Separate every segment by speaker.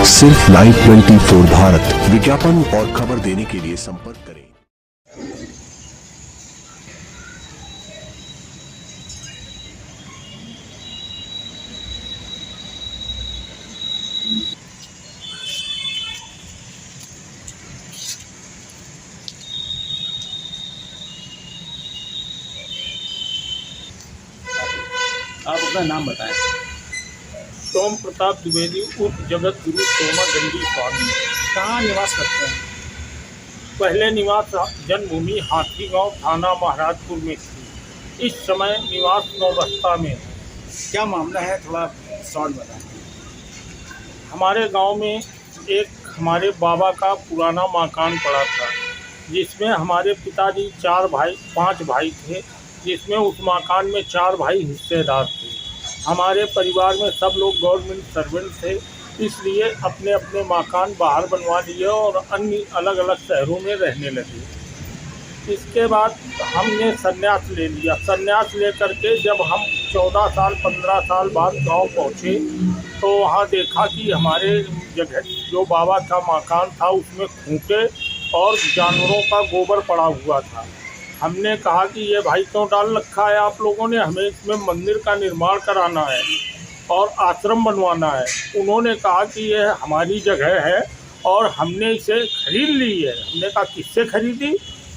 Speaker 1: सिर्फ लाइव 24 भारत। विज्ञापन और खबर देने के लिए संपर्क करें।
Speaker 2: आप अपना नाम बताएं।
Speaker 3: सोम प्रताप द्विवेदी उर्फ जगत गुरु सोमा दंडी स्वामी।
Speaker 2: कहाँ निवास करते हैं?
Speaker 3: पहले निवास जन्मभूमि हाथी गांव थाना महाराजपुर में थी। इस समय निवास नौबस्ता में है।
Speaker 2: क्या मामला है, थोड़ा शॉर्ट बताएं।
Speaker 3: हमारे गांव में एक हमारे बाबा का पुराना मकान पड़ा था, जिसमें हमारे पिताजी 5 भाई थे, जिसमें उस मकान में 4 भाई हिस्सेदार थे। हमारे परिवार में सब लोग गवर्नमेंट सर्वेंट थे, इसलिए अपने अपने मकान बाहर बनवा लिए और अन्य अलग अलग शहरों में रहने लगे। इसके बाद हमने संन्यास ले लिया। संन्यास लेकर के जब हम 14 साल 15 साल बाद गांव पहुँचे तो वहाँ देखा कि हमारे जगह जो बाबा का मकान था उसमें खूंटे और जानवरों का गोबर पड़ा हुआ था। हमने कहा कि ये भाई क्यों डाल रखा है आप लोगों ने, हमें इसमें मंदिर का निर्माण कराना है और आश्रम बनवाना है। उन्होंने कहा कि ये हमारी जगह है और हमने इसे खरीद ली है। हमने कहा किससे खरीदी?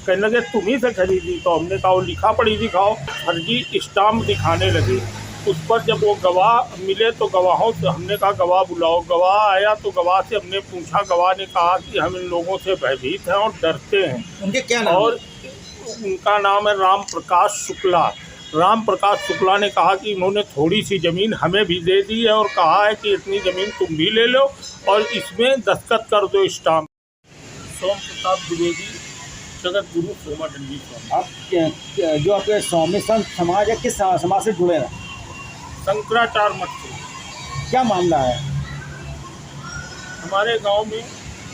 Speaker 3: कहने लगे तुम ही से खरीदी। तो हमने कहा वो लिखा पढ़ी दिखाओ। फर्जी स्टाम्प दिखाने लगी। उस पर जब वो गवाह मिले तो गवाहों से हमने कहा गवाह बुलाओ। गवाह आया तो गवाह से हमने पूछा। गवाह ने कहा कि हम इन लोगों से भयभीत हैं और डरते हैं।
Speaker 2: उनके क्या नाम?
Speaker 3: और उनका नाम है राम प्रकाश शुक्ला। राम प्रकाश शुक्ला ने कहा कि इन्होंने थोड़ी सी ज़मीन हमें भी दे दी है और कहा है कि इतनी ज़मीन तुम भी ले लो और इसमें दस्तखत कर दो स्टाम्प। सोम प्रताप द्विवेदी, जगत गुरु सोमा दंडी स्वामी।
Speaker 2: आप जो आपके स्वामी संत समाज है, किस समाज से जुड़े हैं?
Speaker 3: शंकराचार्य मठ से।
Speaker 2: क्या मामला है?
Speaker 3: हमारे गांव में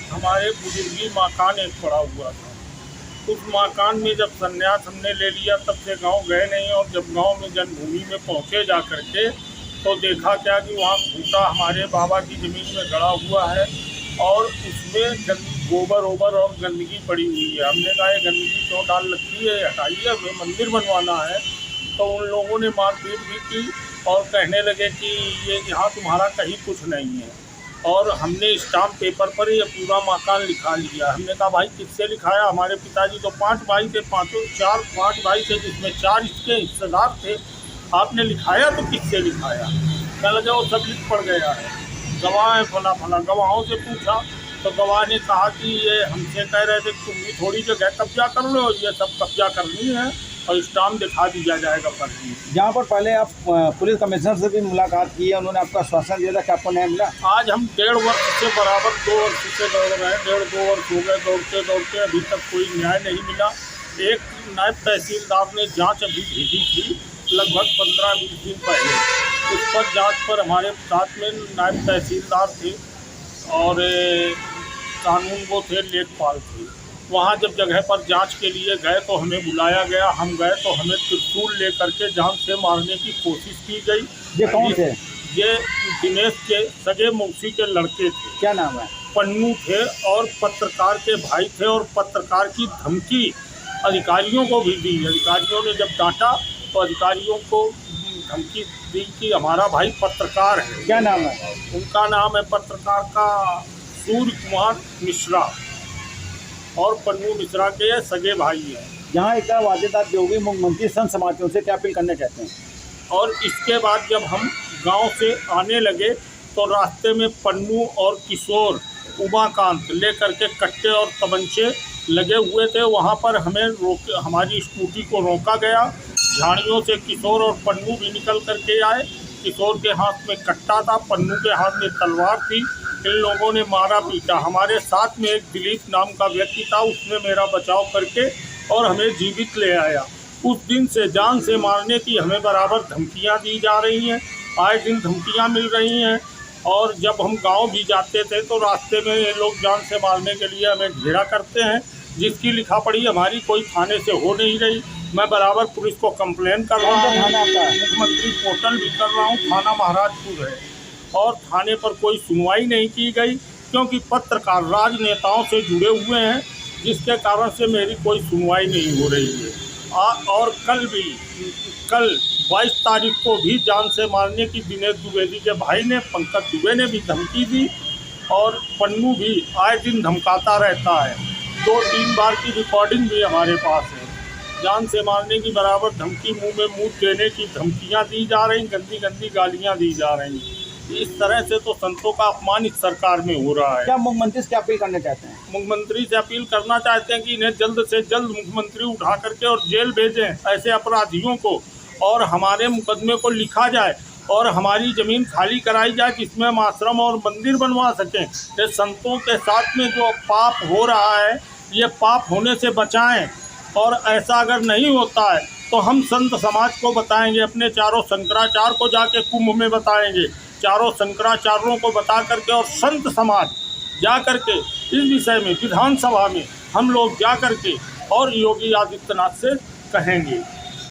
Speaker 3: हमारे बुजुर्गी मकान एक पड़ा हुआ था। उस मकान में जब संन्यास हमने ले लिया तब से गांव गए नहीं, और जब गांव में जन्मभूमि में पहुंचे जा करके तो देखा क्या कि वहाँ खूंटा हमारे बाबा की ज़मीन में गड़ा हुआ है और उसमें गोबर ओबर और गंदगी पड़ी हुई है। हमने कहा ये गंदगी क्यों डाल रखी है, हटाइए, हमें मंदिर बनवाना है। तो उन लोगों ने मारपीट भी की और कहने लगे कि ये यहाँ तुम्हारा कहीं कुछ नहीं है। और हमने स्टाम्प पेपर पर ये पूरा मकान लिखा लिया। हमने कहा भाई किससे लिखाया? हमारे पिताजी तो 5 भाई थे, 5 भाई थे, जिसमें 4 इसके हिस्सेदार थे। आपने लिखाया तो किससे लिखाया? कहने लगे वो सब लिख पड़ गया है, गवाह है फला फला। गवाहों से पूछा तो गवाह ने कहा कि ये हमसे कह रहे थे तुम भी थोड़ी जगह कब्जा कर लो, ये सब कब्जा करनी है और स्टाम्प दिखा दिया जाएगा फर्जी।
Speaker 2: जहाँ पर पहले आप पुलिस कमिश्नर से भी मुलाकात की है, उन्होंने आपका आश्वासन दिया था कि आपको न्याय मिला?
Speaker 3: आज हम 1.5 वर्ष से बराबर 2 वर्ष से दौड़ रहे हैं। 1.5-2 वर्ष हो गए दौड़ते दौड़ते, अभी तक कोई न्याय नहीं मिला। एक नायब तहसीलदार ने जांच अभी भेजी थी लगभग 15-20 दिन पहले। उस पर जांच पर हमारे साथ में नायब तहसीलदार थे और कानून वो थे लेखपाल थे। वहाँ जब जगह पर जांच के लिए गए तो हमें बुलाया गया। हम गए तो हमें त्रिशूल ले करके जान से मारने की कोशिश की गई।
Speaker 2: ये कौन थे?
Speaker 3: ये दिनेश के सगे मौसी के लड़के थे।
Speaker 2: क्या नाम है?
Speaker 3: पन्नू थे और पत्रकार के भाई थे और पत्रकार की धमकी अधिकारियों को भी दी। अधिकारियों ने जब डांटा तो अधिकारियों को धमकी दी कि हमारा भाई पत्रकार है।
Speaker 2: क्या नाम है?
Speaker 3: उनका नाम है पत्रकार का सूर्य कुमार मिश्रा और पन्नू मिश्रा के सगे भाई हैं।
Speaker 2: यहाँ एक वादेदार जो होगी मुख्यमंत्री संत समाजों से क्या अपील करना चाहते हैं?
Speaker 3: और इसके बाद जब हम गांव से आने लगे तो रास्ते में पन्नू और किशोर उमाकांत लेकर के कट्टे और तमंचे लगे हुए थे। वहां पर हमें हमारी स्कूटी को रोका गया। झाड़ियों से किशोर और पन्नू भी निकल करके आए। किशोर के हाथ में कट्टा था, पन्नू के हाथ में तलवार थी। इन लोगों ने मारा पीटा। हमारे साथ में एक दिलीप नाम का व्यक्ति था, उसने मेरा बचाव करके और हमें जीवित ले आया। उस दिन से जान से मारने की हमें बराबर धमकियां दी जा रही हैं। आए दिन धमकियां मिल रही हैं। और जब हम गांव भी जाते थे तो रास्ते में ये लोग जान से मारने के लिए हमें घेरा करते हैं, जिसकी लिखा पढ़ी हमारी कोई थाने से हो नहीं रही। मैं बराबर पुलिस को कंप्लेन कर रहा हूँ, मुख्यमंत्री पोर्टल भी कर रहा हूँ। थाना महाराजपुर है और थाने पर कोई सुनवाई नहीं की गई, क्योंकि पत्रकार राजनेताओं से जुड़े हुए हैं, जिसके कारण से मेरी कोई सुनवाई नहीं हो रही है। और कल 22 तारीख को भी जान से मारने की दिनेश द्विवेदी के भाई ने, पंकज दुबे ने भी धमकी दी, और पन्नू भी आए दिन धमकाता रहता है। 2-3 बार की रिकॉर्डिंग भी हमारे पास है। जान से मारने की बराबर धमकी, मुंह में मूत देने की धमकियां दी जा रही, गंदी गंदी गालियां दी जा रही। इस तरह से तो संतों का अपमान इस सरकार में हो रहा है।
Speaker 2: क्या मुख्यमंत्री से अपील करना चाहते हैं?
Speaker 3: मुख्यमंत्री से अपील करना चाहते हैं कि इन्हें जल्द से जल्द मुख्यमंत्री उठा करके और जेल भेजें ऐसे अपराधियों को, और हमारे मुकदमे को लिखा जाए और हमारी ज़मीन खाली कराई जाए, जिसमें हम आश्रम और मंदिर बनवा सकें। ये संतों के साथ में जो पाप हो रहा है, ये पाप होने से बचाएं, और ऐसा अगर नहीं होता है तो हम संत समाज को बताएंगे, अपने चारों शंकराचार्य को जाके कुंभ में बताएंगे, चारों शंकराचार्यों को बता करके, और संत समाज जा करके इस विषय में विधानसभा में हम लोग जा करके और योगी आदित्यनाथ से कहेंगे।